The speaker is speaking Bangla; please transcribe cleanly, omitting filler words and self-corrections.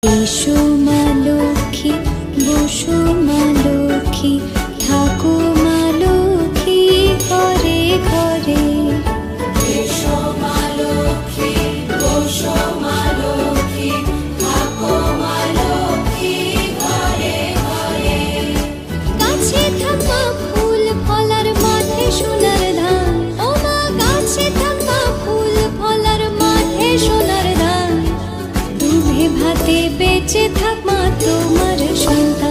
এসো মা লক্ষ্মী, বসো মা লক্ষ্মী, থাকো মা লক্ষ্মী ঘরে ঘরে। এসো মা লক্ষ্মী, বসো মা লক্ষ্মী, থাকো মা লক্ষ্মী ঘরে ঘরে। গাছে থাকা ফুল ফলার মাঠে সোনার ধান, ও মা গাছে থাকা ফুল ফলার মাঠে সোনার ধান। দুধে ভাতে বেঁচে থাক মা তোমার সন্তান।